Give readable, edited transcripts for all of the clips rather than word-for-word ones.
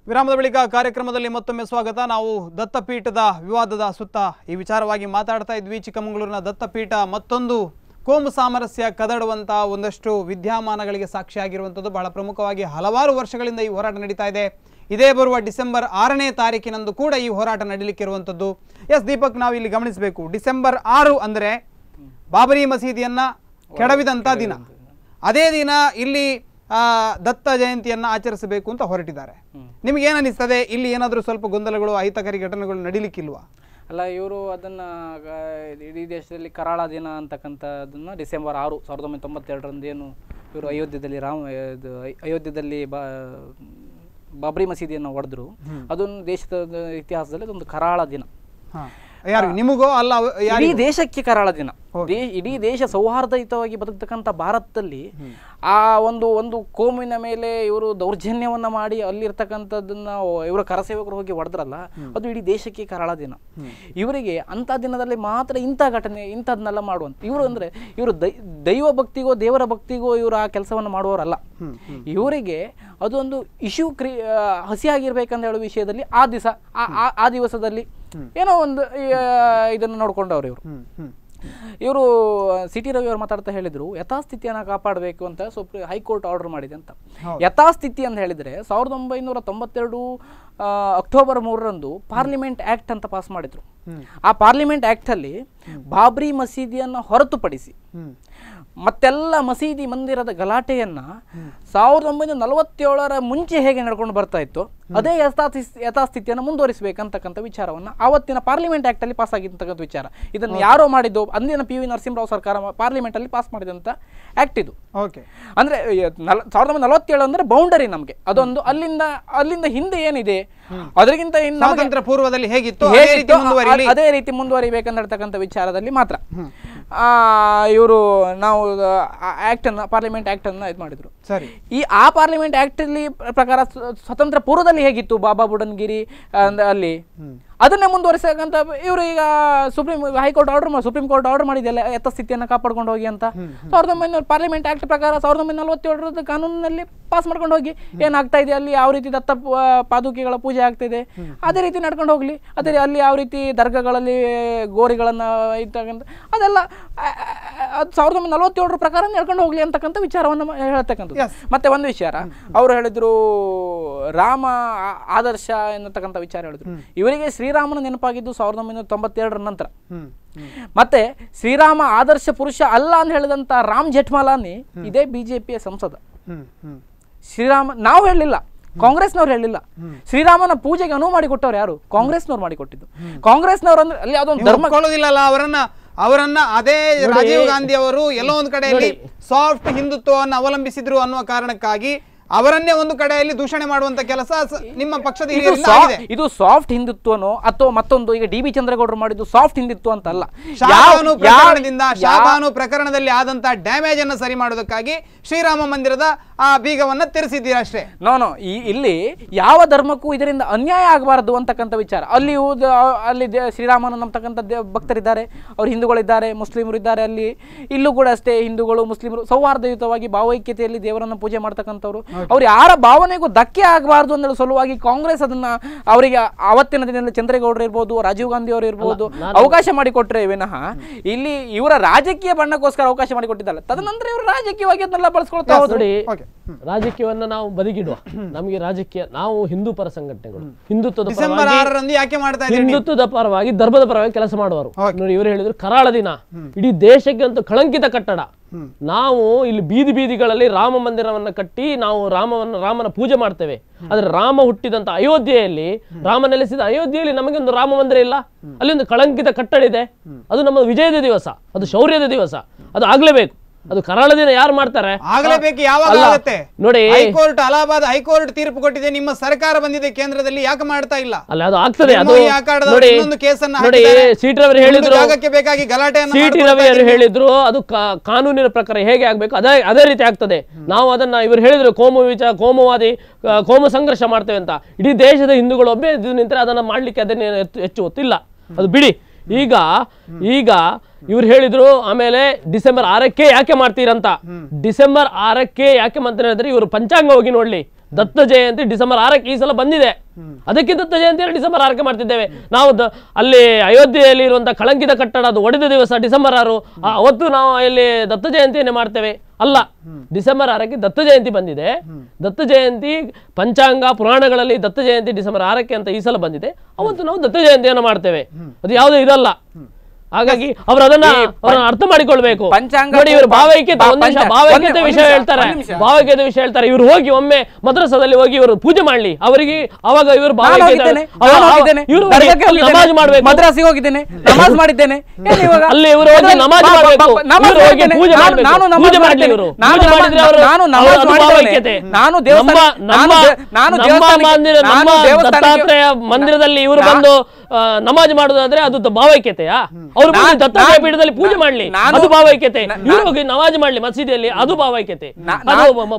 ವಿರಾಮದ ಬಳಿಕ ಕಾರ್ಯಕ್ರಮದಲ್ಲಿ ಮತ್ತೊಮ್ಮೆ ಸ್ವಾಗತ. ನಾವು ದತ್ತಪೀಠದ ವಿವಾದದ ಸುತ್ತ ಈ ವಿಚಾರವಾಗಿ ಮಾತಾಡ್ತಾ ಇದ್ವಿ. ಚಿಕ್ಕಮಗಳೂರಿನ ದತ್ತಪೀಠ ಮತ್ತೊಂದು ಕೋಮು ಸಾಮರಸ್ಯ ಕದಡುವಂಥ ಒಂದಷ್ಟು ವಿದ್ಯಮಾನಗಳಿಗೆ ಸಾಕ್ಷಿಯಾಗಿರುವಂಥದ್ದು. ಬಹಳ ಪ್ರಮುಖವಾಗಿ ಹಲವಾರು ವರ್ಷಗಳಿಂದ ಈ ಹೋರಾಟ ನಡೀತಾ ಇದೆ. ಇದೇ ಬರುವ ಡಿಸೆಂಬರ್ 6ನೇ ತಾರೀಕಿನಂದು ಕೂಡ ಈ ಹೋರಾಟ ನಡೀಲಿಕ್ಕಿರುವಂಥದ್ದು. ಎಸ್ ದೀಪಕ್, ನಾವು ಇಲ್ಲಿ ಗಮನಿಸಬೇಕು, ಡಿಸೆಂಬರ್ 6 ಅಂದರೆ ಬಾಬರಿ ಮಸೀದಿಯನ್ನು ಕೆಡವಿದಂಥ ದಿನ. ಅದೇ ದಿನ ಇಲ್ಲಿ ದತ್ತ ಜಯಂತಿಯನ್ನು ಆಚರಿಸಬೇಕು ಅಂತ ಹೊರಟಿದ್ದಾರೆ. ನಿಮ್ಗೆ ಏನು ಅನಿಸ್ತದೆ? ಇಲ್ಲಿ ಏನಾದರೂ ಸ್ವಲ್ಪ ಗೊಂದಲಗಳು, ಅಹಿತಕರಿ ಘಟನೆಗಳು ನಡೀಲಿಕ್ಕಿಲ್ವಾ? ಅಲ್ಲ, ಇವರು ಅದನ್ನು ಇಡೀ ದೇಶದಲ್ಲಿ ಕರಾಳ ದಿನ ಅಂತಕ್ಕಂಥದ್ದನ್ನು ಡಿಸೆಂಬರ್ 6, 1992 ಏನು ಇವರು ಅಯೋಧ್ಯದಲ್ಲಿ ಬಾಬರಿ ಮಸೀದಿಯನ್ನು ಹೊಡೆದ್ರು, ಅದೊಂದು ದೇಶದ ಇತಿಹಾಸದಲ್ಲಿ ಅದೊಂದು ಕರಾಳ ದಿನ. ಯಾರು ನಿಮಗೋ ಅಲ್ಲ, ಇಡೀ ದೇಶಕ್ಕೆ ಕರಾಳ ದಿನ. ಇಡೀ ದೇಶ ಸೌಹಾರ್ದಯುತವಾಗಿ ಬದುಕತಕ್ಕಂಥ ಭಾರತದಲ್ಲಿ ಆ ಒಂದು ಕೋಮಿನ ಮೇಲೆ ಇವರು ದೌರ್ಜನ್ಯವನ್ನ ಮಾಡಿ ಅಲ್ಲಿರ್ತಕ್ಕಂಥದ್ದನ್ನ ಇವರ ಕರಸೇವಕರು ಹೋಗಿ ಹೊಡೆದ್ರಲ್ಲ, ಅದು ಇಡೀ ದೇಶಕ್ಕೆ ಕರಾಳ ದಿನ. ಇವರಿಗೆ ಅಂಥ ದಿನದಲ್ಲಿ ಮಾತ್ರ ಇಂಥ ಘಟನೆ ಇಂಥದನ್ನೆಲ್ಲ ಮಾಡುವಂತ ಇವರು ದೈವ ಭಕ್ತಿಗೋ ದೇವರ ಭಕ್ತಿಗೋ ಇವರು ಆ ಕೆಲಸವನ್ನು ಮಾಡುವವರಲ್ಲ. ಇವರಿಗೆ ಅದೊಂದು ಇಶ್ಯೂ ಹಸಿಯಾಗಿರ್ಬೇಕಂತ ಹೇಳುವ ವಿಷಯದಲ್ಲಿ ಆ ದಿವಸದಲ್ಲಿ ಏನೋ ಒಂದು ಇದನ್ನು ನೋಡ್ಕೊಂಡವ್ರು ಇವರು ಸಿ ಟಿ ರವಿ ಅವರು ಮಾತಾಡ್ತಾ ಹೇಳಿದ್ರು, ಯಥಾಸ್ಥಿತಿಯನ್ನು ಕಾಪಾಡಬೇಕು ಅಂತ ಹೈಕೋರ್ಟ್ ಆರ್ಡರ್ ಮಾಡಿದೆ ಅಂತ. ಯಥಾಸ್ಥಿತಿ ಅಂತ ಹೇಳಿದ್ರೆ 1992 ಅಕ್ಟೋಬರ್ 3ರಂದು ಪಾರ್ಲಿಮೆಂಟ್ ಆಕ್ಟ್ ಅಂತ ಪಾಸ್ ಮಾಡಿದ್ರು. ಆ ಪಾರ್ಲಿಮೆಂಟ್ ಆಕ್ಟ್ ಅಲ್ಲಿ ಬಾಬ್ರಿ ಮಸೀದಿಯನ್ನು ಹೊರತುಪಡಿಸಿ ಮತ್ತೆಲ್ಲ ಮಸೀದಿ ಮಂದಿರದ ಗಲಾಟೆಯನ್ನ 1947ರ ಮುಂಚೆ ಹೇಗೆ ನಡ್ಕೊಂಡು ಬರ್ತಾ ಇತ್ತು ಅದೇ ಯಥಾಸ್ಥಿತಿಯನ್ನು ಮುಂದುವರಿಸಬೇಕಂತಕ್ಕಂಥ ವಿಚಾರವನ್ನ ಆವತ್ತಿನ ಪಾರ್ಲಿಮೆಂಟ್ ಆಕ್ಟ್ ಅಲ್ಲಿ ಪಾಸ್ ಆಗಿರ್ತಕ್ಕಂಥ ವಿಚಾರ. ಇದನ್ನು ಯಾರೋ ಮಾಡಿದ್ದು, ಅಂದಿನ PV ನರಸಿಂಹರಾವ್ ಸರ್ಕಾರ ಪಾರ್ಲಿಮೆಂಟ್ ಅಲ್ಲಿ ಪಾಸ್ ಮಾಡಿದಂತ ಆಕ್ಟ್ ಇದು. ಅಂದ್ರೆ 1947 ಅಂದ್ರೆ ಬೌಂಡರಿ ನಮ್ಗೆ ಅದೊಂದು. ಅಲ್ಲಿಂದ ಹಿಂದೆ ಏನಿದೆ ಅದಕ್ಕಿಂತ ಸ್ವಾತಂತ್ರ್ಯ ಪೂರ್ವದಲ್ಲಿ ಹೇಗಿತ್ತು ಅದೇ ರೀತಿ ಮುಂದುವರಿಬೇಕಂತ ಹೇಳ್ತಕ್ಕಂಥ ವಿಚಾರದಲ್ಲಿ ಮಾತ್ರ ಇವರು ನಾವು ಪಾರ್ಲಿಮೆಂಟ್ ಆಕ್ಟ್ ಅನ್ನ ಇದು ಮಾಡಿದ್ರು. ಆ ಪಾರ್ಲಿಮೆಂಟ್ ಆಕ್ಟ್ ಅಲ್ಲಿ ಪ್ರಕಾರ ಸ್ವತಂತ್ರ ಪೂರ್ವದಲ್ಲಿ ಹೇಗಿತ್ತು ಬಾಬಾ ಬುಡನ್ಗಿರಿ ಅಲ್ಲಿ ಅದನ್ನೇ ಮುಂದುವರಿಸಬೇಕಂತ ಇವರು ಈಗ ಸುಪ್ರೀಂ ಕೋರ್ಟ್ ಆರ್ಡರ್ ಮಾಡಿದೆಯಲ್ಲ ಯಥಾಸ್ಥಿತಿಯನ್ನು ಕಾಪಾಡ್ಕೊಂಡು ಹೋಗಿ ಅಂತ. 1900 ಪಾರ್ಲಿಮೆಂಟ್ ಆಕ್ಟ್ ಪ್ರಕಾರ 1947 ಕಾನೂನಿನಲ್ಲಿ ಪಾಸ್ ಮಾಡ್ಕೊಂಡು ಹೋಗಿ ಏನಾಗ್ತಾ ಇದೆ ಅಲ್ಲಿ ಯಾವ ರೀತಿ ದತ್ತ ಪಾದುಕೆಗಳ ಪೂಜೆ ಆಗ್ತಿದೆ ಅದೇ ರೀತಿ ನಡ್ಕೊಂಡು ಹೋಗ್ಲಿ, ಅದೇ ಅಲ್ಲಿ ಯಾವ ರೀತಿ ದರ್ಗಾಗಳಲ್ಲಿ ಗೋರಿಗಳನ್ನ ಇರ್ತಕ್ಕಂಥ ಅದೆಲ್ಲ 1947 ಪ್ರಕಾರ ನಡ್ಕೊಂಡು ಹೋಗ್ಲಿ ಅಂತಕ್ಕಂಥ ವಿಚಾರವನ್ನು ಹೇಳ್ತಕ್ಕಂಥದ್ದು. ಮತ್ತೆ ಒಂದು ವಿಚಾರ ಅವರು ಹೇಳಿದ್ರು, ರಾಮ ಆದರ್ಶ ಎನ್ನತಕ್ಕಂಥ ವಿಚಾರ ಹೇಳಿದ್ರು. ಇವರಿಗೆ ಶ್ರೀರಾಮನ ನೆನಪಾಗಿದ್ದು 1992 ನಂತರ. ಮತ್ತೆ ಶ್ರೀರಾಮ ಆದರ್ಶ ಪುರುಷ ಅಲ್ಲ ಅಂತ ಹೇಳಿದಂತ ರಾಮ್ ಜೇಠ್ಮಲಾನಿ ಇದೇ ಬಿಜೆಪಿಯ ಸಂಸದ. ಶ್ರೀರಾಮ ನಾವು ಹೇಳಲಿಲ್ಲ, ಕಾಂಗ್ರೆಸ್ನವ್ರು ಹೇಳಿಲ್ಲ. ಶ್ರೀರಾಮನ ಪೂಜೆಗೆ ಅನುವು ಮಾಡಿಕೊಟ್ಟವ್ರು ಯಾರು? ಕಾಂಗ್ರೆಸ್ನವ್ರು ಮಾಡಿಕೊಟ್ಟಿದ್ದು. ಕಾಂಗ್ರೆಸ್ನವ್ರು ಅಂದ್ರೆ ಅಲ್ಲಿ ಅದೊಂದು ಧರ್ಮ ಕೊಳ್ಳೋದಿಲ್ಲಲ್ಲ ಅವರನ್ನ ಅದೇ ರಾಜೀವ್ ಗಾಂಧಿ ಅವರು ಎಲ್ಲೋ ಒಂದು ಕಡೆಯಲ್ಲಿ ಸಾಫ್ಟ್ ಹಿಂದುತ್ವವನ್ನು ಅವಲಂಬಿಸಿದ್ರು ಅನ್ನುವ ಕಾರಣಕ್ಕಾಗಿ ಅವರನ್ನೇ ಒಂದು ಕಡೆಯಲ್ಲಿ ದೂಷಣೆ ಮಾಡುವಂತ ಕೆಲಸ ನಿಮ್ಮ ಪಕ್ಷದ ಇದು ಸಾಫ್ಟ್ ಹಿಂದುತ್ವನೋ ಅಥವಾ ಮತ್ತೊಂದು ಈಗ DB ಚಂದ್ರಗೌಡರು ಮಾಡಿದ್ದು ಸಾಫ್ಟ್ ಹಿಂದುತ್ವ ಅಂತ ಅಲ್ಲ. ಶಾಬಾನು ಪ್ರಕರಣದಲ್ಲಿ ಆದಂತ ಡ್ಯಾಮೇಜ್ ಅನ್ನು ಸರಿ ಮಾಡೋದಕ್ಕಾಗಿ ಶ್ರೀರಾಮ ಮಂದಿರದ ಆ ಬೀಗವನ್ನ ತೆರೆಸಿದ್ದೀರಾ ಅಷ್ಟೇ. ನೋ ಇಲ್ಲಿ ಯಾವ ಧರ್ಮಕ್ಕೂ ಇದರಿಂದ ಅನ್ಯಾಯ ಆಗಬಾರದು ಅಂತಕ್ಕಂಥ ವಿಚಾರ. ಅಲ್ಲಿ ಶ್ರೀರಾಮನ ನಂಬತಕ್ಕಂಥ ಭಕ್ತರಿದ್ದಾರೆ, ಅವ್ರು ಹಿಂದೂಗಳಿದ್ದಾರೆ, ಮುಸ್ಲಿಮರು ಇದ್ದಾರೆ. ಇಲ್ಲೂ ಕೂಡ ಅಷ್ಟೇ ಹಿಂದೂಗಳು ಮುಸ್ಲಿಮರು ಸೌಹಾರ್ದಯುತವಾಗಿ ಭಾವೈಕ್ಯತೆಯಲ್ಲಿ ದೇವರನ್ನ ಪೂಜೆ ಮಾಡ್ತಕ್ಕಂಥವ್ರು. ಅವ್ರು ಯಾರ ಭಾವನೆಗೂ ಧಕ್ಕೆ ಆಗಬಾರ್ದು ಅನ್ನೋ ಸಲುವಾಗಿ ಕಾಂಗ್ರೆಸ್ ಅದನ್ನ ಅವರಿಗೆ ಅವತ್ತಿನ ದಿನದಲ್ಲಿ ಚಂದ್ರೇಗೌಡರು ಇರ್ಬೋದು, ರಾಜೀವ್ ಗಾಂಧಿ ಅವರು ಇರ್ಬೋದು ಅವಕಾಶ ಮಾಡಿಕೊಟ್ರೆ ವಿನಃ ಇಲ್ಲಿ ಇವರ ರಾಜಕೀಯ ಬಣ್ಣಕ್ಕೋಸ್ಕರ ಅವಕಾಶ ಮಾಡಿಕೊಟ್ಟಿದ್ದಲ್ಲ. ತದನಂತರ ಇವರು ರಾಜಕೀಯವಾಗಿ ಅದನ್ನೆಲ್ಲ ಬಳಸ್ಕೊಳ್ತಾ ಹೋದ್ರು. ರಾಜಕೀಯವನ್ನ ನಾವು ಬದಿಗಿಡುವ, ನಮಗೆ ರಾಜಕೀಯ, ನಾವು ಹಿಂದೂ ಪರ ಸಂಘಟನೆಗಳು ಹಿಂದುತ್ವದ ಪರವಾಗಿ ಧರ್ಮದ ಪರವಾಗಿ ಕೆಲಸ ಮಾಡುವರು. ನೋಡಿ, ಇವರು ಹೇಳಿದ್ರು ಕರಾಳ ದಿನ, ಇಡೀ ದೇಶಕ್ಕೆ ಅಂತೂ ಕಳಂಕಿತ ಕಟ್ಟಡ. ನಾವು ಇಲ್ಲಿ ಬೀದಿಗಳಲ್ಲಿ ರಾಮ ಮಂದಿರವನ್ನ ಕಟ್ಟಿ ನಾವು ರಾಮನ ಪೂಜೆ ಮಾಡ್ತೇವೆ. ಆದ್ರೆ ರಾಮ ಹುಟ್ಟಿದಂತ ಅಯೋಧ್ಯೆಯಲ್ಲಿ, ರಾಮ ನೆಲೆಸಿದ ಅಯೋಧ್ಯೆಯಲ್ಲಿ ನಮಗೆ ಒಂದು ರಾಮ ಮಂದಿರ ಇಲ್ಲ. ಅಲ್ಲಿ ಒಂದು ಕಳಂಕಿತ ಕಟ್ಟಡ ಇದೆ. ಅದು ನಮ್ಮ ವಿಜಯದ ದಿವಸ, ಅದು ಶೌರ್ಯದ ದಿವಸ, ಅದು ಆಗ್ಲೇಬೇಕು. ಅದು ಕರಾಳ ದಿನ ಯಾರು ಮಾಡ್ತಾರೆ? ಆಗಲೇಬೇಕು. ಯಾವಾಗ ಆಗುತ್ತೆ ನೋಡಿ, ಹೈಕೋರ್ಟ್ ಅಲಹಾಬಾದ್ ಹೈಕೋರ್ಟ್ ತೀರ್ಪು ಕೊಟ್ಟಿದೆ, ನಿಮ್ಮ ಸರ್ಕಾರ ಬಂದಿದೆ ಕೇಂದ್ರದಲ್ಲಿ, ಯಾಕೆ ಮಾಡ್ತಾ ಇಲ್ಲ? ಅಲ್ಲ, ಅದು ಆಗ್ತದೆ. ಅದು ನೋಡಿ, ಸಿಟಿ ರವಿ ಹೇಳಿದ್ರು, ಸಿಟಿ ರವಿ ಅವರು ಹೇಳಿದ್ರು ಅದು ಕಾನೂನಿನ ಪ್ರಕಾರ ಹೇಗೆ ಆಗ್ಬೇಕು ಅದೇ ರೀತಿ ಆಗ್ತದೆ. ನಾವು ಅದನ್ನ ಇವರು ಹೇಳಿದ್ರು ಕೋಮುವಾದಿ ಕೋಮು ಸಂಘರ್ಷ ಮಾಡ್ತೇವೆ ಅಂತ. ಇಡೀ ದೇಶದ ಹಿಂದೂಗಳು ಒಬ್ಬೇ ನಿಂತರೆ ಅದನ್ನ ಮಾಡ್ಲಿಕ್ಕೆ ಅದನ್ನೇ ಹೆಚ್ಚು ಹೊತ್ತಿಲ್ಲ, ಅದು ಬಿಡಿ. ಈಗ ಇವ್ರು ಹೇಳಿದ್ರು ಆಮೇಲೆ ಡಿಸೆಂಬರ್ 6ಕ್ಕೆ ಯಾಕೆ ಮಾಡ್ತೀರಂತ. ಡಿಸೆಂಬರ್ 6ಕ್ಕೆ ಯಾಕೆ ಮಾಡ್ತಾರೆ ಅಂದ್ರೆ ಇವರು ಪಂಚಾಂಗ ಹೋಗಿ ನೋಡ್ಲಿ, ದತ್ತ ಜಯಂತಿ ಡಿಸೆಂಬರ್ 6ಕ್ಕೆ ಈ ಸಲ ಬಂದಿದೆ. ಅದಕ್ಕೆ ದತ್ತ ಜಯಂತಿಯನ್ನು ಡಿಸೆಂಬರ್ 6ಕ್ಕೆ ಮಾಡ್ತಿದ್ದೇವೆ ನಾವು. ಅಲ್ಲಿ ಅಯೋಧ್ಯೆಯಲ್ಲಿ ಇರುವಂತಹ ಕಳಂಕಿತ ಕಟ್ಟಡ ಅದು ಒಡೆದ ದಿವಸ ಡಿಸೆಂಬರ್ 6, ಅವತ್ತು ನಾವು ಇಲ್ಲಿ ದತ್ತ ಜಯಂತಿಯನ್ನೇ ಮಾಡ್ತೇವೆ ಅಲ್ಲ. ಡಿಸೆಂಬರ್ 6ಕ್ಕೆ ದತ್ತ ಜಯಂತಿ ಬಂದಿದೆ. ದತ್ತ ಜಯಂತಿ ಪಂಚಾಂಗ ಪುರಾಣಗಳಲ್ಲಿ ದತ್ತ ಜಯಂತಿ ಡಿಸೆಂಬರ್ 6ಕ್ಕೆ ಅಂತ ಈ ಸಲ ಬಂದಿದೆ. ಅವತ್ತು ನಾವು ದತ್ತ ಜಯಂತಿಯನ್ನು ಮಾಡ್ತೇವೆ. ಅದು ಯಾವುದೂ ಇದಲ್ಲ. ಹಾಗಾಗಿ ಅವರು ಅದನ್ನ ಅರ್ಥ ಮಾಡಿಕೊಳ್ಬೇಕು. ನೋಡಿ ಇವರು ಭಾವೈಕ್ಯತೆ ವಿಷಯ ಹೇಳ್ತಾರೆ, ಭಾವೈಕ್ಯತೆ ವಿಷಯ ಹೇಳ್ತಾರೆ. ಇವರು ಹೋಗಿ ಒಮ್ಮೆ ಮದ್ರಸಾದಲ್ಲಿ ಹೋಗಿ ಇವರು ಪೂಜೆ ಮಾಡ್ಲಿ, ಅವರಿಗೆ ಅವಾಗ ಇವರು ನಮಾಜ್ ಮಾಡ್ಬೇಕು. ಮದ್ರಾಸಿಗೆ ಹೋಗಿದ್ದೇನೆ, ನಮಾಜ್ ಮಾಡಿದ್ದೇನೆ, ಅಲ್ಲಿ ಇವರು ಹೋಗಿ ನಮಾಜ್ ಮಾಡ್ಬೇಕು, ಪೂಜೆ ಮಾಡ್ಬೇಕು, ಪೂಜೆ ಮಾಡ್ಲಿ. ಇವರು ದತ್ತಾತ್ರೇಯ ಮಂದಿರದಲ್ಲಿ ಇವರು ಬಂದು ನಮಾಜ್ ಮಾಡುದಾದ್ರೆ ಅದು ಭಾವೈಕ್ಯತೆಯಾ? ಅವರು ದತ್ತಾತ್ರೇಯ ಪೀಠದಲ್ಲಿ ಪೂಜೆ ಮಾಡ್ಲಿ, ಅದು ಭಾವೈಕ್ಯತೆ. ಇವರು ಹೋಗಿ ನಮಾಜ್ ಮಾಡ್ಲಿ ಮಸೀದಿಯಲ್ಲಿ, ಅದು ಭಾವೈಕ್ಯತೆ.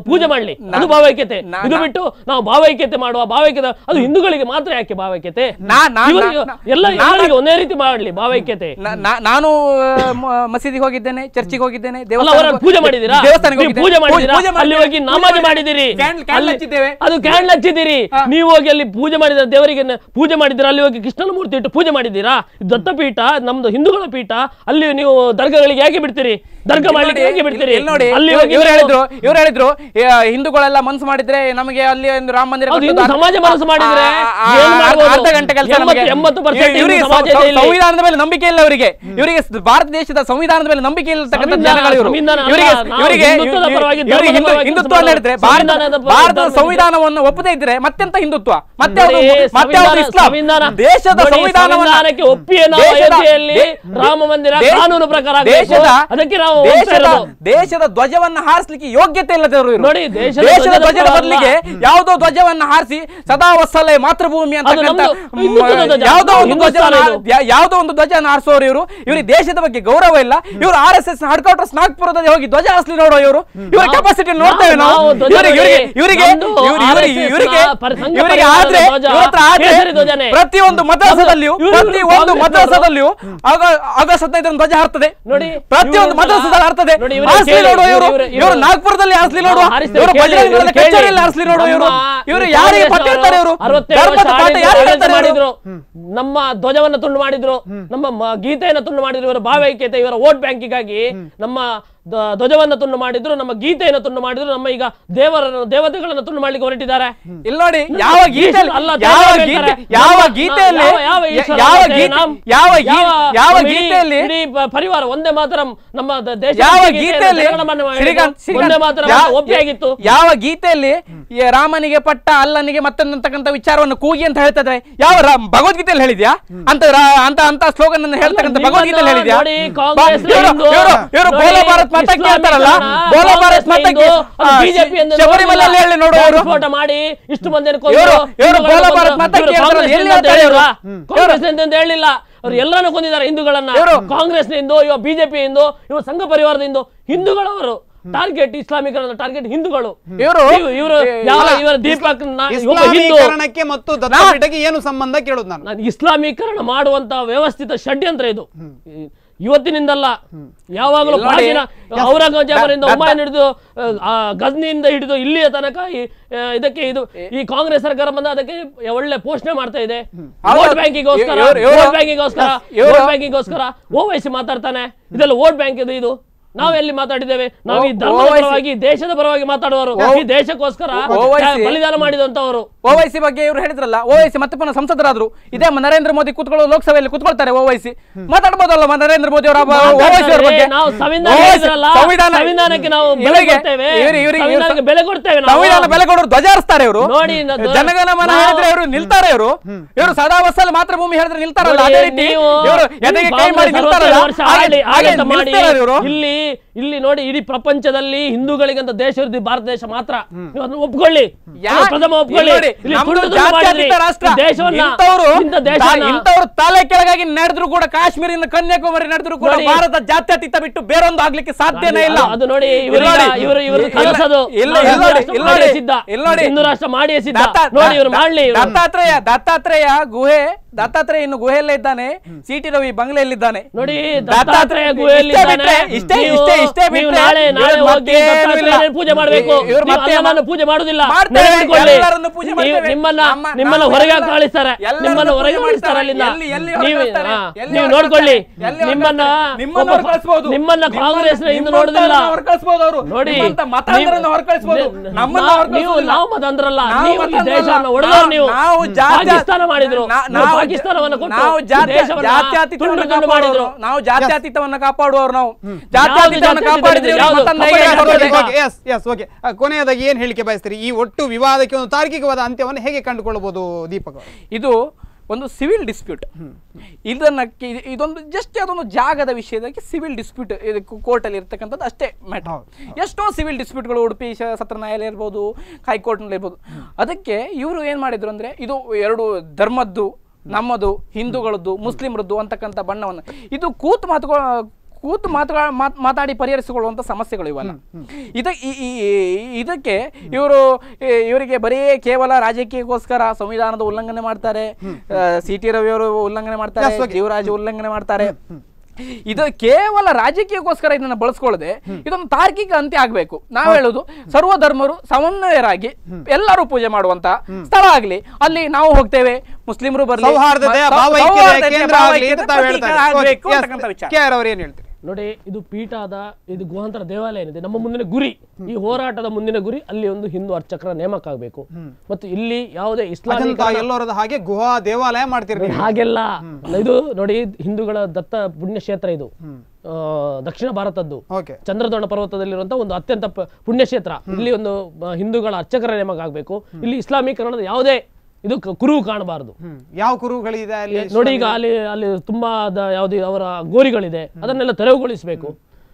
ಪೂಜೆ ಮಾಡ್ಲಿ, ಅದು ಭಾವೈಕ್ಯತೆ. ಇದು ಬಿಟ್ಟು ನಾವು ಭಾವೈಕ್ಯತೆ ಮಾಡುವ, ಭಾವೈಕ್ಯತೆ ಅದು ಹಿಂದೂಗಳಿಗೆ ಮಾತ್ರ ಯಾಕೆ ಭಾವೈಕ್ಯತೆ? ಎಲ್ಲರಿಗೆ ಒಂದೇ ರೀತಿ ಮಾಡ್ಲಿ ಭಾವೈಕ್ಯತೆ. ನಾನು ಮಸೀದಿಗೆ ಹೋಗಿದ್ದೇನೆ, ಚರ್ಚಿಗೆ ಹೋಗಿದ್ದೇನೆ, ಪೂಜೆ ಮಾಡಿದೀರಾ? ಪೂಜೆ ಮಾಡಿದೀರಾ? ಅಲ್ಲಿ ಹೋಗಿ ನಮಾಜ್ ಮಾಡಿದಿರಿ, ಅದು ಕ್ಯಾಂಡಲ್ ಹಚ್ಚಿದಿರಿ. ನೀವು ಹೋಗಿ ಅಲ್ಲಿ ಪೂಜೆ ಮಾಡಿದ ದೇವರಿಗೆ ಪೂಜೆ ಮಾಡಿದಿರಾ? ಅಲ್ಲಿ ಹೋಗಿ ಕೃಷ್ಣನ ಮೂರ್ತಿ ಇಟ್ಟು ಪೂಜೆ ಮಾಡಿದ್ದೀರಾ? ದತ್ತಪೀಠ ನಮ್ದು ಹಿಂದೂಗಳ ಪೀಠ, ಅಲ್ಲಿ ನೀವು ದರ್ಗಾಗಳಿಗೆ ಹೇಗೆ ಬಿಡ್ತೀರಿ? ದರ್ಗಾ ಮಾಡ್ಲಿಕ್ಕೆ ಹೇಗೆ ಬಿಡ್ತೀರಿ? ನೋಡಿ ಇವ್ರು ಹೇಳಿದ್ರು ಹಿಂದೂಗಳೆಲ್ಲ ಮನಸ್ಸು ಮಾಡಿದ್ರೆ ನಮಗೆ ಅಲ್ಲಿ ಒಂದು ರಾಮ ಮಂದಿರ, ಸಮಾಜ ಮನಸ್ಸು ಮಾಡಿದ್ರೆ ಅರ್ಧ ಗಂಟೆ ಕೆಲಸ. 80% ಸಂವಿಧಾನದ ಮೇಲೆ ನಂಬಿಕೆ ಇಲ್ಲ ಇವರಿಗೆ. ಭಾರತ ದೇಶದ ಸಂವಿಧಾನದ ಮೇಲೆ ನಂಬಿಕೆ ಇಲ್ಲತಕ್ಕಂಥ ಜನಗಳು ಇವರು. ಇವರಿಗೆ ಹಿಂದುತ್ವ ಅಂತ ಹೇಳಿದ್ರೆ ಭಾರತದ ಸಂವಿಧಾನವನ್ನು ಒಪ್ಪದೇ ಇದ್ರೆ ಮತ್ತೆಂತ ಹಿಂದುತ್ವ, ಮತ್ತೆ ಇಸ್ಲಾಂ. ದೇಶದ ಸಂವಿಧಾನಕ್ಕೆ ಒಪ್ಪಿಯೇ ರಾಮ ಮಂದಿರ ಕಾನೂನು ಪ್ರಕಾರ ಅದಕ್ಕೆ ನಾವು ದೇಶದ ಧ್ವಜವನ್ನು ಹಾರಿಸಲಿಕ್ಕೆ ಯೋಗ್ಯತೆ ಇಲ್ಲದವರು ನೋಡಿ. ದೇಶದ ಧ್ವಜದ ಬದಲಿಗೆ ಯಾವುದೋ ಧ್ವಜವನ್ನು ಹಾರಿಸಿ ಸದಾ ವತ್ಸಲೆ ಮಾತೃಭೂಮಿ ಅಂತ ಯಾವುದೋ ಒಂದು ಧ್ವಜವನ್ನು ಹಾರಿಸುವವರು ಇವರು. ಇವರಿಗೆ ದೇಶದ ಬಗ್ಗೆ ಗೌರವ ಇಲ್ಲ. ಇವರು RSS ಹೆಡ್ ಕ್ವಾರ್ಟರ್ಸ್ ನಾಗ್ಪುರದಲ್ಲಿ ಹೋಗಿ ಧ್ವಜ ಹಾರಿಸಲಿ ನೋಡೋ ಇವರು. ಇವರ ಕೆಪಾಸಿಟಿ ನೋಡ್ತೇವೆ ನಾವು. ಪ್ರತಿಯೊಂದು ಮದ್ರಸಾದಲ್ಲಿಯೂ ಆಗಸ್ಟ್ 15 ಧ್ವಜ ಹಾರ್ತದೆ ನೋಡಿ. ಪ್ರತಿಯೊಂದು ಮದ್ರಸಾದಲ್ಲಿ ಹಾರ್ತದೆ. ಇವರು ನಾಗ್ಪುರದಲ್ಲಿ ಹಾರಿಸಲಿ ನೋಡುವ, ಇವರು ಬಜರಂಗದಳ ಕಚೇರಿಯಲ್ಲಿ ಹಾರಿಸಲಿ ನೋಡುವ. ಇವರು ಯಾರಿಗೆ ಪಟ್ಟಿರ್ತಾರೆ? ಇವರು ನಮ್ಮ ಧ್ವಜವನ್ನು ತುಂಡು ಮಾಡಿದ್ರು, ನಮ್ಮ ಗೀತೆಯನ್ನು ತುಂಡು ಮಾಡಿದ್ರು. ಇವರ ಭಾವೈಕ್ಯತೆ, ಇವರ ವೋಟ್ ಬ್ಯಾಂಕಿಗಾಗಿ ನಮ್ಮ ಧ್ವಜವನ್ನು ತುಂಡು ಮಾಡಿದ್ರು, ನಮ್ಮ ಗೀತೆಯನ್ನು ತುಂಡು ಮಾಡಿದ್ರು, ನಮ್ಮ ಈಗ ದೇವತೆಗಳನ್ನು ತುಂಡು ಮಾಡ್ಲಿಕ್ಕೆ ಹೊರಟಿದ್ದಾರೆ. ಇಲ್ಲಿ ನೋಡಿ, ಯಾವ ಗೀತೆಯಲ್ಲಿ ಪರಿವಾರ ಒಂದೇ ಮಾತ್ರ ನಮ್ಮ ದೇಶ ಒಪ್ಪಿಯಾಗಿತ್ತು. ಯಾವ ಗೀತೆಯಲ್ಲಿ ರಾಮನಿಗೆ ಪಟ್ಟ ಅಲ್ಲನಿಗೆ ಮತ್ತೊಂದಂತಕ್ಕಂಥ ವಿಚಾರವನ್ನು ಕೂಗಿ ಅಂತ ಹೇಳ್ತಿದ್ರೆ ಯಾವ ಭಗವದ್ಗೀತೆಯಲ್ಲಿ ಹೇಳಿದ್ಯಾ? ಅಂತ ಸ್ಲೋಗನ್ ಅನ್ನು ಹೇಳ್ತಕ್ಕಂಥ ಭಗವದ್ಗೀತೆಯಲ್ಲಿ ಹೇಳಿದ್ಯಾ? ಇವರು ಬೋಲೋ ಭಾರತ್ ಮಾತಾಕ್ಕೆ ಹೇಳ್ತಾರಲ್ಲ, ಬೋಲೋ ಭಾರತ್ ಮಾತಾಕ್ಕೆ ಶಬರಿಮಲೆಯಲ್ಲಿ ಹೇಳಿ ನೋಡುವವರು ಫೋಟೋ ಮಾಡಿ ಇಷ್ಟು ಮಂದಿ ಇವರು ಬೋಲೋ ಭಾರತ್ ಮಾತಾಕ್ಕೆ ಹೇಳಿಲ್ಲ. ಅವ್ರು ಎಲ್ಲರನ್ನು ಕೊಂದಿದ್ದಾರೆ ಹಿಂದೂಗಳನ್ನ. ಕಾಂಗ್ರೆಸ್ ನಿಂದು, ಇವ ಬಿಜೆಪಿ ಇಂದು, ಇವ ಸಂಘ ಪರಿವಾರದಿಂದ ಹಿಂದೂಗಳವರು ಟಾರ್ಗೆಟ್, ಇಸ್ಲಾಮೀಕರಣದ ಟಾರ್ಗೆಟ್ ಹಿಂದೂಗಳು. ಇವರ ದೀಪಕ್ ಇಸ್ಲಾಮೀಕರಣಕ್ಕೆ ಮತ್ತು ದತ್ತಪೀಠಕ್ಕೆ ಏನು ಸಂಬಂಧ ಕೇಳುದು ನಾನು? ಇಸ್ಲಾಮೀಕರಣ ಮಾಡುವಂತ ವ್ಯವಸ್ಥಿತ ಷಡ್ಯಂತ್ರ ಇದು. ಇವತ್ತಿನಿಂದಲ್ಲ, ಯಾವಾಗಲೂ ಔರಂಗಜೇಬರಿಂದ ಹುಮಾಯೂನ್ ಹಿಡಿದು ಗಜ್ನಿಯಿಂದ ಹಿಡಿದು ಇಲ್ಲಿಯ ತನಕ ಇದಕ್ಕೆ ಇದು ಈ ಕಾಂಗ್ರೆಸ್ ಸರ್ಕಾರ ಬಂದ ಅದಕ್ಕೆ ಒಳ್ಳೆ ಪೋಷಣೆ ಮಾಡ್ತಾ ಇದೆ. ವೋಟ್ ಬ್ಯಾಂಕಿಗೋಸ್ಕರ ಓವೈಸಿ ಮಾತಾಡ್ತಾನೆ. ಇದೆಲ್ಲ ವೋಟ್ ಬ್ಯಾಂಕ್ ಇದು. ನಾವೆಲ್ಲಿ ಮಾತಾಡಿದ್ದೇವೆ? ನಾವು ಈ ಧರ್ಮದ ಪರವಾಗಿ, ದೇಶದ ಪರವಾಗಿ ಮಾತಾಡುವವರು, ಈ ದೇಶಕ್ಕೋಸ್ಕರ ಬಲಿದಾನ ಮಾಡಿದಂತವರು. ಓವೈಸಿ ಬಗ್ಗೆ ಇವರು ಹೇಳಿದ್ರಲ್ಲ, ಓವೈಸಿ ಮತ್ತೆ ಪುನಃ ಸಂಸದರಾದ್ರು. ಇದೇ ನರೇಂದ್ರ ಮೋದಿ ಕೂತ್ಕೊಳ್ಳೋ ಲೋಕಸಭೆಯಲ್ಲಿ ಕೂತ್ಕೊಳ್ತಾರೆ. ಓವೈಸಿ ಮಾತಾಡಬಹುದಲ್ಲ ನರೇಂದ್ರ ಮೋದಿ ಅವರ ಓವೈಸಿ ಅವರ ಬಗ್ಗೆ? ನಾವು ಸಂವಿಧಾನಕ್ಕೆ ನಾವು ಬೆಲೆ ಕೊಡ್ತೇವೆ, ಬೆಲೆ ಕೊಡ್ತೇವೆ. ಸಂವಿಧಾನ ಬೆಲೆ ಕೊಡೋರು ಧ್ವಜ ಹಾರಿಸ್ತಾರೆ ಇವರು. ನೋಡಿ, ಜನಗಣ ಮನ ಹೇಳಿದ್ರೆ ಇವರು ನಿಲ್ತಾರೆ. ಇವರು ಸದಾ ವತ್ಸಲ ಮಾತೃಭೂಮಿ ಹೇಳಿದ್ರೆ ನಿಲ್ತಾರಲ್ಲ, ಅದೇ ರೀತಿ ಇವರು ಎದೆಗೆ ಕೈ ಮಾಡಿ ನಿಲ್ತಾರಲ್ಲ. ಇಲ್ಲಿ ನೋಡಿ, ಇಡೀ ಪ್ರಪಂಚದಲ್ಲಿ ಹಿಂದೂಗಳಿಗಂತ ದೇಶ ಇರೋದು ಭಾರತ ದೇಶ ಮಾತ್ರ. ಒಪ್ಕೊಳ್ಳಿ, ಪ್ರಥಮ ಒಪ್ಕೊಳ್ಳಿ. ಇಂಥವ್ರು ತಲೆ ಕೆಳಗಾಗಿ ನಡೆದ್ರು ಕೂಡ, ಕಾಶ್ಮೀರಿಂದ ಕನ್ಯಾಕುಮಾರಿ ನಡೆದ್ರು ಕೂಡ ಭಾರತ ಜಾತ್ಯತೀತ ಬಿಟ್ಟು ಬೇರೊಂದು ಆಗ್ಲಿಕ್ಕೆ ಸಾಧ್ಯನೇ ಇಲ್ಲ. ಅದು ನೋಡಿ, ಹಿಂದೂ ರಾಷ್ಟ್ರ ಮಾಡಿಯೇ ಸಿದ್ಧ. ನೋಡಿ, ಇವರು ಮಾಡ್ಲಿ. ದತ್ತಾತ್ರೇಯ ಇನ್ನು ಗುಹೆಯಲ್ಲೇ ಇದ್ದಾನೆ. ಸಿಟಿ ರವಿ ಬಂಗ್ಲೆಯಲ್ಲಿದ್ದಾನೆ. ನೋಡಿ, ದತ್ತಾತ್ರೇಯ ಗುಹೆಯಲ್ಲಿದ್ದಾನೆ. ಇಷ್ಟೇ ನೀವು ಬಿಟ್ರೆ ನಾಳೆ ಇವ್ರು ಹೋಗಿ ಮತ್ತೇನು ಇಲ್ಲ. ದತ್ತಾತ್ರೇಯನ ಪೂಜೆ ಮಾಡಬೇಕು. ಇವ್ರು ನೀವು ಮತ್ತೆ ಅಲ್ಲಮನ್ನು ಪೂಜೆ ಮಾಡುದಿಲ್ಲ. ಮಾಡ್ತೇವೆ, ನೆನಪಿಟ್ಕೊಳ್ಳಿ. ಎಲ್ಲರನ್ನು ಪೂಜೆ ಮಾಡ್ತೇವೆ. ನಿಮ್ಮನ್ನ ಹೊರಗೆ ಕಳಿಸ್ತಾರೆ, ನಿಮ್ಮನ್ನ ಹೊರಗೆ ಕಳಿಸ್ತಾರೆ ಅಲ್ಲಿಂದ. ನೀವು ನೋಡ್ಕೊಳ್ಳಿ, ನಿಮ್ಮನ್ನ ಕಾಂಗ್ರೆಸ್ ಇಂದ ನೋಡುದಿಲ್ಲ ನೋಡಿ. ನಾವು ಮತಾಂಧ್ರಲ್ಲ, ನೀವು ಈ ದೇಶವನ್ನು ಒಡೆದವರು. ನೀವು ಪಾಕಿಸ್ತಾನ ಮಾಡಿದ್ರು, ಪಾಕಿಸ್ತಾನವನ್ನು ಕೊಟ್ಟು ದೇಶವನ್ನು ಮಾಡಿದ್ರು. ನಾವು ಜಾತ್ಯತೀತವನ್ನು ಕಾಪಾಡುವವರು. ನಾವು ಜಾತ್ಯತೀತವನ್ನು ಕಾಪಾಡಿದ್ರೆ ಕೊನೆಯದಾಗಿ ಏನ್ ಹೇಳಿಕೆ ಬಯಸ್ತೀರಿ? ಈ ಒಟ್ಟು ವಿವಾದಕ್ಕೆ ಒಂದು ತಾರ್ಕಿಕವಾದ ಅಂತ್ಯವನ್ನು ಹೇಗೆ ಕಂಡುಕೊಳ್ಳಬಹುದು ದೀಪಕ್? ಇದು ಒಂದು ಸಿವಿಲ್ ಡಿಸ್ಪ್ಯೂಟ್. ಇದೊಂದು ಜಸ್ಟ್ ಅದೊಂದು ಜಾಗದ ವಿಷಯದಲ್ಲಿ ಸಿವಿಲ್ ಡಿಸ್ಪ್ಯೂಟ್ ಕೋರ್ಟಲ್ಲಿ ಇರ್ತಕ್ಕಂಥದ್ದು ಅಷ್ಟೇ ಮ್ಯಾಟರ್. ಎಷ್ಟೋ ಸಿವಿಲ್ ಡಿಸ್ಪ್ಯೂಟ್ಗಳು ಉಡುಪಿ ಸತ್ರ ನ್ಯಾಯಾಲಯ ಇರ್ಬೋದು, ಹೈಕೋರ್ಟ್ನಲ್ಲಿ ಇರ್ಬೋದು. ಅದಕ್ಕೆ ಇವರು ಏನು ಮಾಡಿದ್ರು ಅಂದರೆ, ಇದು ಎರಡು ಧರ್ಮದ್ದು, ನಮ್ಮದು ಹಿಂದೂಗಳದ್ದು ಮುಸ್ಲಿಮರದ್ದು ಅಂತಕ್ಕಂಥ ಬಣ್ಣವನ್ನು ಇದು ಮಾತಾಡಿ ಪರಿಹರಿಸಿಕೊಳ್ಳುವಂಥ ಸಮಸ್ಯೆಗಳು ಇವೆಲ್ಲ. ಇದಕ್ಕೆ ಇವರಿಗೆ ಬರೀ ಕೇವಲ ರಾಜಕೀಯಕ್ಕೋಸ್ಕರ ಸಂವಿಧಾನದ ಉಲ್ಲಂಘನೆ ಮಾಡ್ತಾರೆ, ಸಿ.ಟಿ. ರವಿ ಅವರು ಉಲ್ಲಂಘನೆ ಮಾಡ್ತಾರೆ, ಜೀವರಾಜ್ ಉಲ್ಲಂಘನೆ ಮಾಡ್ತಾರೆ. ಇದು ಕೇವಲ ರಾಜಕೀಯಕ್ಕೋಸ್ಕರ ಇದನ್ನ ಬಳಸ್ಕೊಳ್ಳದೆ ಇದೊಂದು ತಾರ್ಕಿಕ ಅಂತ್ಯ ಆಗ್ಬೇಕು. ನಾವ್ ಹೇಳುದು ಸರ್ವಧರ್ಮರು ಸಮನ್ವಯರಾಗಿ ಎಲ್ಲರೂ ಪೂಜೆ ಮಾಡುವಂತ ಸ್ಥಳ ಆಗ್ಲಿ, ಅಲ್ಲಿ ನಾವು ಹೋಗ್ತೇವೆ, ಮುಸ್ಲಿಮರು ಬರ್ಲಿ, ನೋಡಿ. ಇದು ಪೀಠದ ಇದು ಗುಹಾಂತರ ದೇವಾಲಯ ಏನಿದೆ, ನಮ್ಮ ಮುಂದಿನ ಗುರಿ, ಈ ಹೋರಾಟದ ಮುಂದಿನ ಗುರಿ ಅಲ್ಲಿ ಒಂದು ಹಿಂದೂ ಅರ್ಚಕರ ನೇಮಕ ಆಗಬೇಕು. ಮತ್ತು ಇಲ್ಲಿ ಯಾವುದೇ ಇಸ್ಲಾಮಿಕ್ ಎಲ್ಲರದ ಹಾಗೆ ಗುಹಾ ದೇವಾಲಯ ಮಾಡ್ತಿರ್ತೀವಿ ಹಾಗೆಲ್ಲ. ಇದು ನೋಡಿ, ಹಿಂದೂಗಳ ದತ್ತ ಪುಣ್ಯಕ್ಷೇತ್ರ ಇದು, ದಕ್ಷಿಣ ಭಾರತದ್ದು ಚಂದ್ರದ್ರೋಣ ಪರ್ವತದಲ್ಲಿರುವಂತಹ ಒಂದು ಅತ್ಯಂತ ಪುಣ್ಯಕ್ಷೇತ್ರ. ಇಲ್ಲಿ ಒಂದು ಹಿಂದೂಗಳ ಅರ್ಚಕರ ನೇಮಕ ಆಗಬೇಕು. ಇಲ್ಲಿ ಇಸ್ಲಾಮೀಕರಣದ ಯಾವುದೇ ಇದು ಕುರುಹು ಕಾಣಬಾರದು. ಯಾವ ಕುರುಹುಗಳಿದೆ ನೋಡಿ? ಈಗ ಅಲ್ಲಿ ತುಂಬಾ ಯಾವ್ದು ಅವರ ಗೋರಿಗಳಿದೆ, ಅದನ್ನೆಲ್ಲ ತೆರವುಗೊಳಿಸಬೇಕು.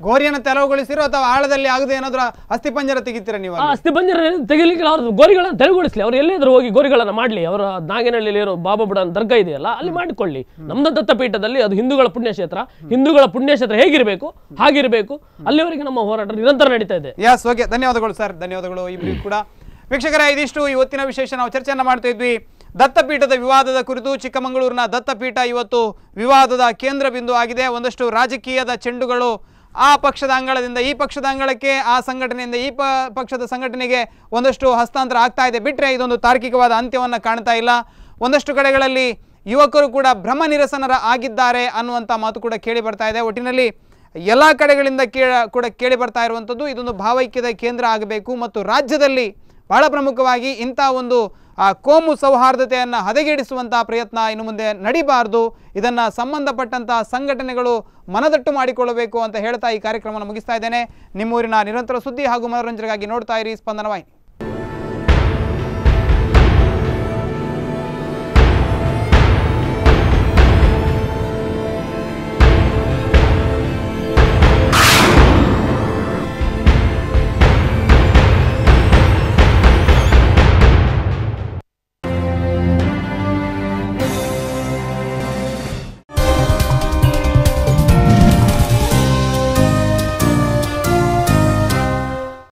ಗೋರಿಯನ್ನು ತೆರವುಗೊಳಿಸಿರೋ ಅಥವಾ ಆಳದಲ್ಲಿ ಆಗದೆ ಏನಾದ್ರೂ ಅಸ್ಥಿಪಂಜರ ತೆಗಿತೀರ ನೀವು? ಅಸ್ಥಿಪಂಜರ ತೆಗಿಲಿಕ್ಕೆ ಅವ್ರ ಗೋರಿಗಳನ್ನು ತೆರವುಗೊಳಿಸ್ಲಿ. ಅವ್ರು ಎಲ್ಲಿಯಾದ್ರೂ ಹೋಗಿ ಗೋರಿಗಳನ್ನ ಮಾಡ್ಲಿ. ಅವರ ನಾಗೇನಹಳ್ಳಿಯಲ್ಲಿರೋ ಬಾಬಾ ಬುಡನ್ ದರ್ಗಾ ಇದೆಯಲ್ಲ, ಅಲ್ಲಿ ಮಾಡಿಕೊಳ್ಳಿ. ನಮ್ದು ದತ್ತಪೀಠದಲ್ಲಿ ಅದು ಹಿಂದೂಗಳ ಪುಣ್ಯಕ್ಷೇತ್ರ. ಹಿಂದೂಗಳ ಪುಣ್ಯಕ್ಷೇತ್ರ ಹೇಗಿರಬೇಕು ಹಾಗಿರಬೇಕು. ಅಲ್ಲಿವರೆಗೆ ನಮ್ಮ ಹೋರಾಟ ನಿರಂತರ ನಡೀತಾ ಇದೆ. ಎಸ್, ಓಕೆ, ಧನ್ಯವಾದಗಳು ಸರ್, ಧನ್ಯವಾದಗಳು ಇಬ್ಬರಿಗೂ ಕೂಡ. ವೀಕ್ಷಕರೇ, ಇದಿಷ್ಟು ಇವತ್ತಿನ ವಿಶೇಷ. ನಾವು ಚರ್ಚೆಯನ್ನು ಮಾಡ್ತಾ ಇದ್ವಿ ದತ್ತಪೀಠದ ವಿವಾದದ ಕುರಿತು. ಚಿಕ್ಕಮಗಳೂರಿನ ದತ್ತಪೀಠ ಇವತ್ತು ವಿವಾದದ ಕೇಂದ್ರ ಬಿಂದು ಆಗಿದೆ. ಒಂದಷ್ಟು ರಾಜಕೀಯದ ಚೆಂಡುಗಳು ಆ ಪಕ್ಷದ ಅಂಗಳದಿಂದ ಈ ಪಕ್ಷದ ಅಂಗಳಕ್ಕೆ, ಆ ಸಂಘಟನೆಯಿಂದ ಈ ಪಕ್ಷದ ಸಂಘಟನೆಗೆ ಒಂದಷ್ಟು ಹಸ್ತಾಂತರ ಆಗ್ತಾ ಇದೆ. ಬಿಟ್ಟರೆ ಇದೊಂದು ತಾರ್ಕಿಕವಾದ ಅಂತ್ಯವನ್ನು ಕಾಣ್ತಾ ಇಲ್ಲ. ಒಂದಷ್ಟು ಕಡೆಗಳಲ್ಲಿ ಯುವಕರು ಕೂಡ ಭ್ರಮ ನಿರಸನರ ಆಗಿದ್ದಾರೆ ಅನ್ನುವಂಥ ಮಾತು ಕೂಡ ಕೇಳಿ ಬರ್ತಾ ಇದೆ. ಒಟ್ಟಿನಲ್ಲಿ ಎಲ್ಲ ಕಡೆಗಳಿಂದ ಕೂಡ ಕೇಳಿ ಬರ್ತಾ ಇರುವಂಥದ್ದು ಇದೊಂದು ಭಾವೈಕ್ಯದ ಕೇಂದ್ರ ಆಗಬೇಕು ಮತ್ತು ರಾಜ್ಯದಲ್ಲಿ ಬಹಳ ಪ್ರಮುಖವಾಗಿ ಇಂಥ ಒಂದು ಕೋಮು ಸೌಹಾರ್ದತೆಯನ್ನು ಹದಗೆಡಿಸುವಂತಹ ಪ್ರಯತ್ನ ಇನ್ನು ಮುಂದೆ ನಡಿಬಾರದು. ಇದನ್ನು ಸಂಬಂಧಪಟ್ಟಂತಹ ಸಂಘಟನೆಗಳು ಮನದಟ್ಟು ಮಾಡಿಕೊಳ್ಳಬೇಕು ಅಂತ ಹೇಳ್ತಾ ಈ ಕಾರ್ಯಕ್ರಮವನ್ನು ಮುಗಿಸ್ತಾ ಇದ್ದೇನೆ. ನಿಮ್ಮೂರಿನ ನಿರಂತರ ಸುದ್ದಿ ಹಾಗೂ ಮನೋರಂಜನೆಗಾಗಿ ನೋಡ್ತಾ ಇರಿ ಸ್ಪಂದನ ವಾಹಿನಿ.